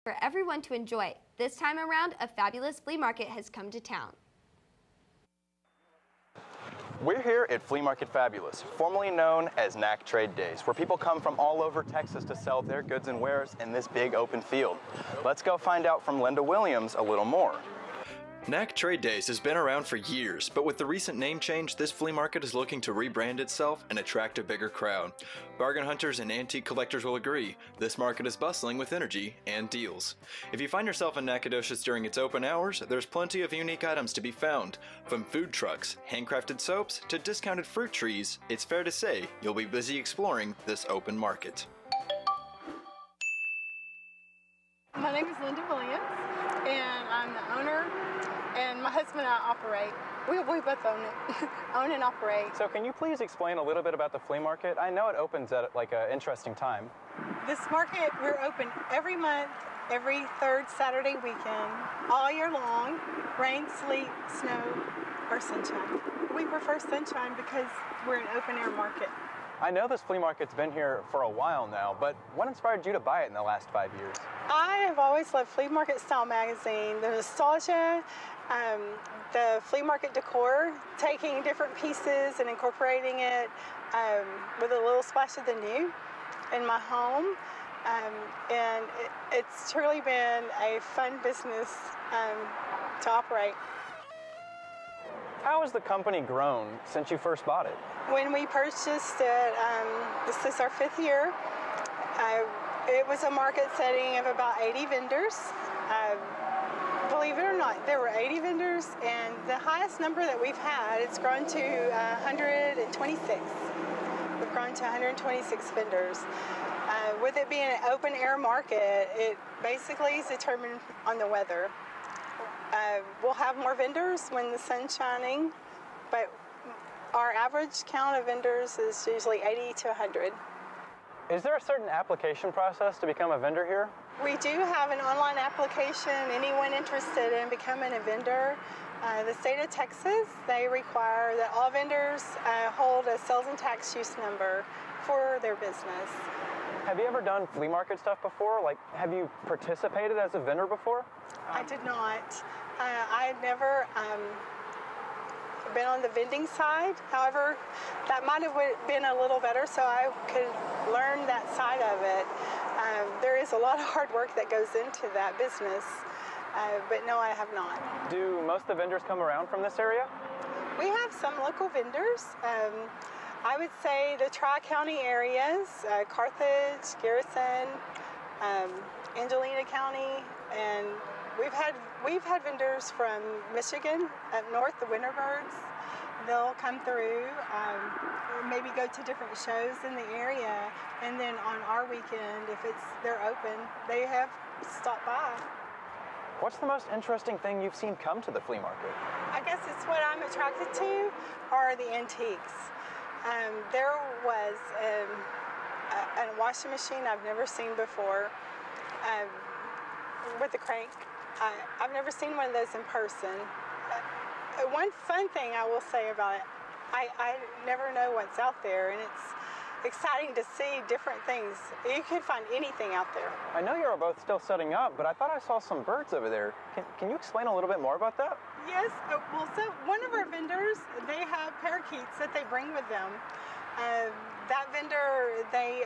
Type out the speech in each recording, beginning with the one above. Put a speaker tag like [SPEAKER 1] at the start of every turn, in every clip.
[SPEAKER 1] for everyone to enjoy. This time around, a fabulous flea market has come to town.
[SPEAKER 2] We're here at Flea Market Fabulous, formerly known as NAC Trade Days, where people come from all over Texas to sell their goods and wares in this big open field. Let's go find out from Linda Williams a little more.
[SPEAKER 3] NAC Trade Days has been around for years, but with the recent name change, this flea market is looking to rebrand itself and attract a bigger crowd. Bargain hunters and antique collectors will agree, this market is bustling with energy and deals. If you find yourself in Nacogdoches during its open hours, there's plenty of unique items to be found. From food trucks, handcrafted soaps, to discounted fruit trees, it's fair to say you'll be busy exploring this open market.
[SPEAKER 4] My name is Linda Williams, and I'm the owner, and my husband and I operate. We both own it, own and operate.
[SPEAKER 2] So can you please explain a little bit about the flea market? I know it opens at like an interesting time.
[SPEAKER 4] This market, we're open every month, every third Saturday weekend, all year long, rain, sleet, snow, or sunshine. We prefer sunshine because we're an open air market.
[SPEAKER 2] I know this flea market's been here for a while now, but what inspired you to buy it in the last 5 years?
[SPEAKER 4] I have always loved Flea Market Style magazine, the nostalgia, the flea market decor, taking different pieces and incorporating it with a little splash of the new in my home. And it's truly been a fun business to operate.
[SPEAKER 2] How has the company grown since you first bought it?
[SPEAKER 4] When we purchased it, this is our 5th year, it was a market setting of about 80 vendors. Believe it or not, there were 80 vendors, and the highest number that we've had, it's grown to 126. We've grown to 126 vendors. With it being an open air market, it basically is determined on the weather. We'll have more vendors when the sun's shining, but our average count of vendors is usually 80 to 100.
[SPEAKER 2] Is there a certain application process to become a vendor here?
[SPEAKER 4] We do have an online application. Anyone interested in becoming a vendor, the state of Texas, they require that all vendors hold a sales and tax use number for their business.
[SPEAKER 2] Have you ever done flea market stuff before? Like, have you participated as a vendor before?
[SPEAKER 4] I did not. I had never been on the vending side. However, that might have been a little better so I could learn that side of it. There is a lot of hard work that goes into that business, but no, I have not.
[SPEAKER 2] Do most of the vendors come around from this area?
[SPEAKER 4] We have some local vendors. I would say the Tri-County areas, Carthage, Garrison, Angelina County, and we've had vendors from Michigan up north, the Winterbirds. They'll come through, maybe go to different shows in the area, and then on our weekend, if they're open, they have stopped by.
[SPEAKER 2] What's the most interesting thing you've seen come to the flea market?
[SPEAKER 4] I guess it's what I'm attracted to are the antiques. There was a washing machine I've never seen before with a crank. I've never seen one of those in person. One fun thing I will say about it, I never know what's out there, and it's exciting to see different things. You can find anything out there.
[SPEAKER 2] I know you're both still setting up, but I thought I saw some birds over there. Can you explain a little bit more about that?
[SPEAKER 4] Yes, well, so one of our vendors, they have parakeets that they bring with them. That vendor, they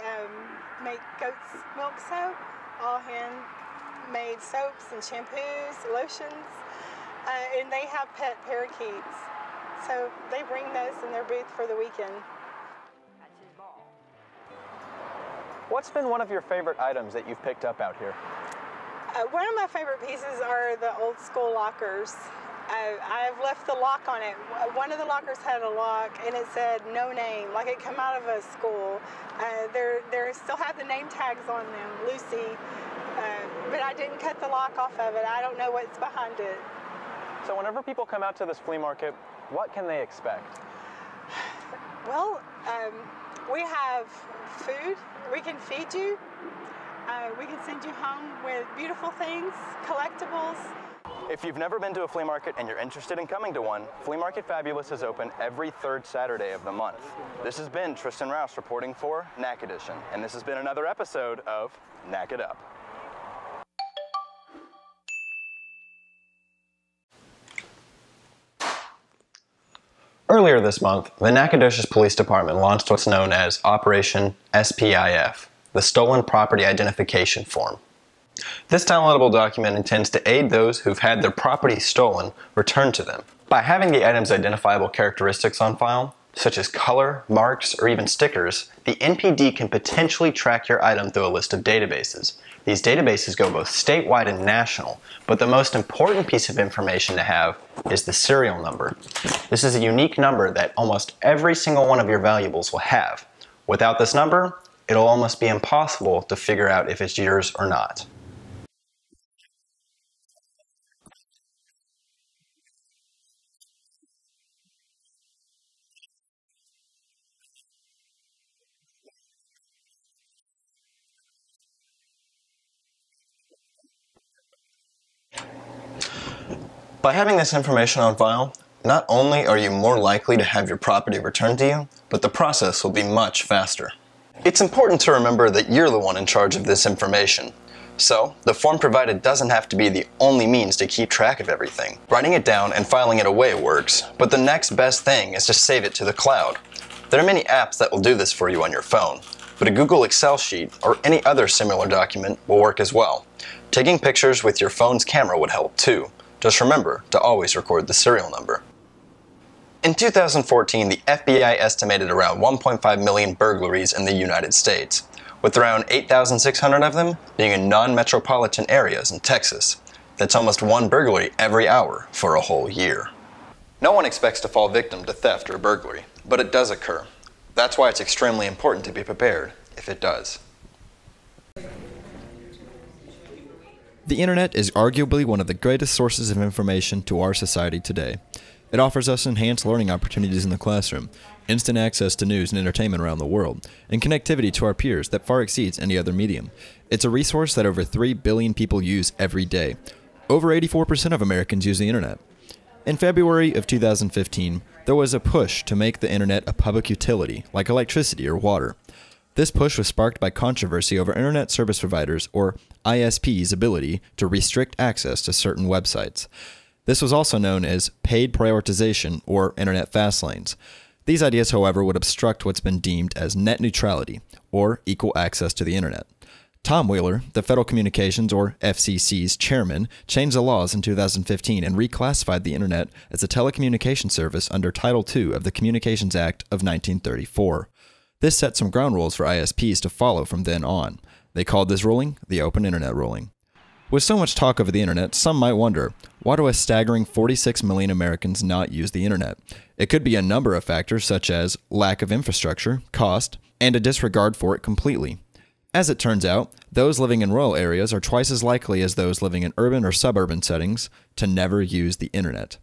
[SPEAKER 4] make goat's milk soap, all handmade soaps and shampoos, lotions, and they have pet parakeets. So they bring those in their booth for the weekend.
[SPEAKER 2] What's been one of your favorite items that you've picked up out here?
[SPEAKER 4] One of my favorite pieces are the old school lockers. I've left the lock on it. One of the lockers had a lock and it said no name, like it come out of a school. They still have the name tags on them, Lucy, but I didn't cut the lock off of it. I don't know what's behind it.
[SPEAKER 2] So whenever people come out to this flea market, what can they expect?
[SPEAKER 4] Well, we have food. We can feed you. We can send you home with beautiful things, collectibles.
[SPEAKER 2] If you've never been to a flea market and you're interested in coming to one, Flea Market Fabulous is open every third Saturday of the month. This has been Tristen Rouse reporting for NAC Edition, and this has been another episode of NAC It Up. Earlier this month, the Nacogdoches Police Department launched what's known as Operation SPIF, the Stolen Property Identification Form. This downloadable document intends to aid those who've had their property stolen returned to them. By having the item's identifiable characteristics on file, such as color, marks, or even stickers, the NPD can potentially track your item through a list of databases. These databases go both statewide and national, but the most important piece of information to have is the serial number. This is a unique number that almost every single one of your valuables will have. Without this number, it'll almost be impossible to figure out if it's yours or not. By having this information on file, not only are you more likely to have your property returned to you, but the process will be much faster. It's important to remember that you're the one in charge of this information. So, the form provided doesn't have to be the only means to keep track of everything. Writing it down and filing it away works, but the next best thing is to save it to the cloud. There are many apps that will do this for you on your phone, but a Google Excel sheet or any other similar document will work as well. Taking pictures with your phone's camera would help too. Just remember to always record the serial number. In 2014, the FBI estimated around 1.5 million burglaries in the United States, with around 8,600 of them being in non-metropolitan areas in Texas. That's almost one burglary every hour for a whole year. No one expects to fall victim to theft or burglary, but it does occur. That's why it's extremely important to be prepared if it does.
[SPEAKER 3] The internet is arguably one of the greatest sources of information to our society today. It offers us enhanced learning opportunities in the classroom, instant access to news and entertainment around the world, and connectivity to our peers that far exceeds any other medium. It's a resource that over 3 billion people use every day. Over 84% of Americans use the internet. In February of 2015, there was a push to make the internet a public utility, like electricity or water. This push was sparked by controversy over Internet Service Providers, or ISP's, ability to restrict access to certain websites. This was also known as paid prioritization, or Internet fast lanes. These ideas, however, would obstruct what's been deemed as net neutrality, or equal access to the Internet. Tom Wheeler, the Federal Communications, or FCC's chairman, changed the laws in 2015 and reclassified the Internet as a telecommunications service under Title II of the Communications Act of 1934. This set some ground rules for ISPs to follow from then on. They called this ruling the Open Internet ruling. With so much talk over the internet, some might wonder, why do a staggering 46 million Americans not use the internet? It could be a number of factors such as lack of infrastructure, cost, and a disregard for it completely. As it turns out, those living in rural areas are twice as likely as those living in urban or suburban settings to never use the internet.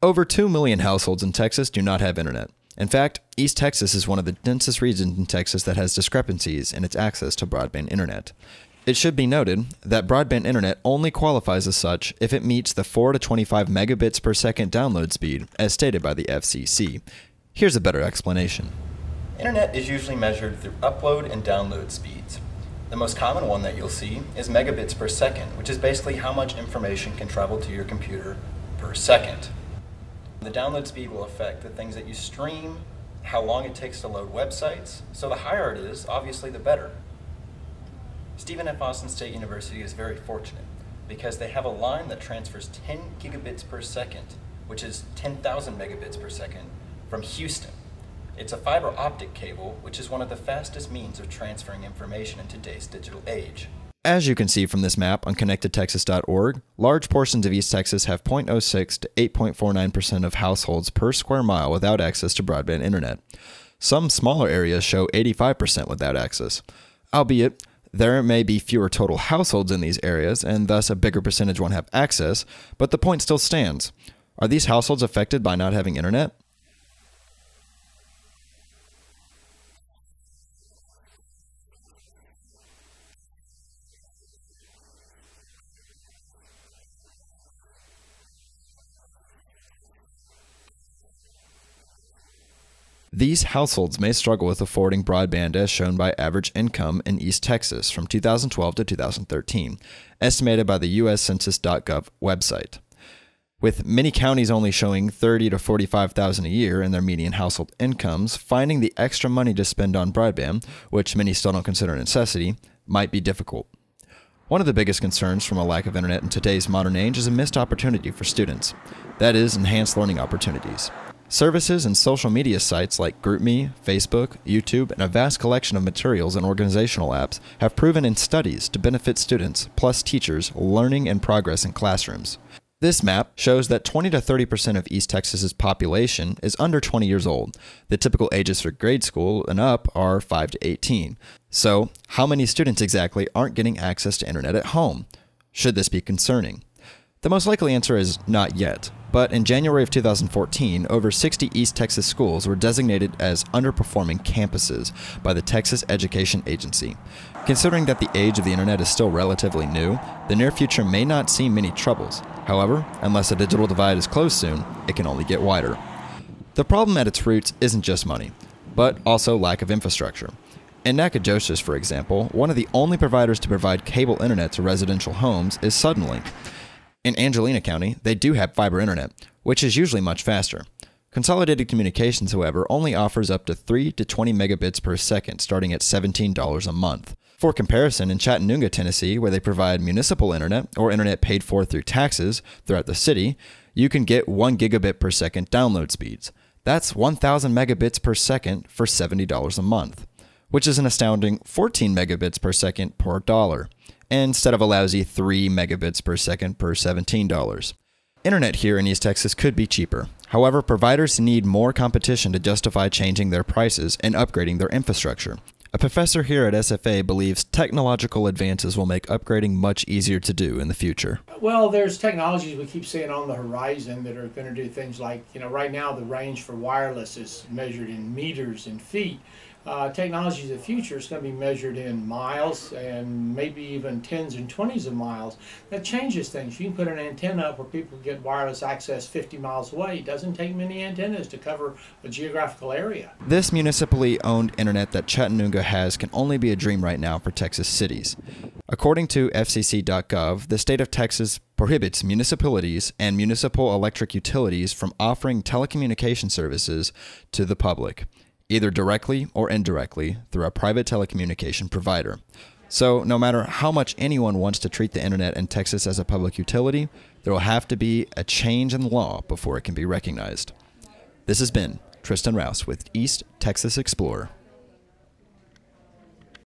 [SPEAKER 3] Over 2 million households in Texas do not have internet. In fact, East Texas is one of the densest regions in Texas that has discrepancies in its access to broadband internet. It should be noted that broadband internet only qualifies as such if it meets the 4 to 25 megabits per second download speed, as stated by the FCC. Here's a better explanation. Internet is usually measured through upload and download speeds. The most common one that you'll see is megabits per second, which is basically how much information can travel to your computer per second. The download speed will affect the things that you stream, how long it takes to load websites, so the higher it is, obviously the better. Stephen F. Austin State University is very fortunate because they have a line that transfers 10 gigabits per second, which is 10,000 megabits per second, from Houston. It's a fiber optic cable, which is one of the fastest means of transferring information in today's digital age. As you can see from this map on connectedtexas.org, large portions of East Texas have 0.06 to 8.49% of households per square mile without access to broadband internet. Some smaller areas show 85% without access. Albeit, there may be fewer total households in these areas, and thus a bigger percentage won't have access, but the point still stands. Are these households affected by not having internet? These households may struggle with affording broadband as shown by average income in East Texas from 2012 to 2013, estimated by the US Census.gov website. With many counties only showing $30,000 to $45,000 a year in their median household incomes, finding the extra money to spend on broadband, which many still don't consider a necessity, might be difficult. One of the biggest concerns from a lack of internet in today's modern age is a missed opportunity for students. That is, enhanced learning opportunities. Services and social media sites like GroupMe, Facebook, YouTube, and a vast collection of materials and organizational apps have proven in studies to benefit students, plus teachers, learning and progress in classrooms. This map shows that 20 to 30% of East Texas's population is under 20 years old. The typical ages for grade school and up are 5 to 18. So, how many students exactly aren't getting access to internet at home? Should this be concerning? The most likely answer is not yet, but in January of 2014, over 60 East Texas schools were designated as underperforming campuses by the Texas Education Agency. Considering that the age of the internet is still relatively new, the near future may not see many troubles. However, unless a digital divide is closed soon, it can only get wider. The problem at its roots isn't just money, but also lack of infrastructure. In Nacogdoches, for example, one of the only providers to provide cable internet to residential homes is Suddenlink. In Angelina County, they do have fiber internet, which is usually much faster. Consolidated Communications, however, only offers up to 3 to 20 megabits per second, starting at $17 a month. For comparison, in Chattanooga, Tennessee, where they provide municipal internet, or internet paid for through taxes, throughout the city, you can get 1 gigabit per second download speeds. That's 1,000 megabits per second for $70 a month, which is an astounding 14 megabits per second per dollar, instead of a lousy 3 megabits per second per $17. Internet here in East Texas could be cheaper. However, providers need more competition to justify changing their prices and upgrading their infrastructure. A professor here at SFA believes technological advances will make upgrading much easier to do in the future.
[SPEAKER 5] Well, there's technologies we keep seeing on the horizon that are going to do things like, right now the range for wireless is measured in meters and feet. Technology of the future is going to be measured in miles and maybe even tens and 20s of miles. That changes things. You can put an antenna up where people get wireless access 50 miles away. It doesn't take many antennas to cover a geographical area.
[SPEAKER 3] This municipally owned internet that Chattanooga has can only be a dream right now for Texas cities. According to FCC.gov, the state of Texas prohibits municipalities and municipal electric utilities from offering telecommunication services to the public, either directly or indirectly through a private telecommunication provider. So no matter how much anyone wants to treat the internet in Texas as a public utility, there will have to be a change in law before it can be recognized. This has been Tristen Rouse with East Texas Explorer.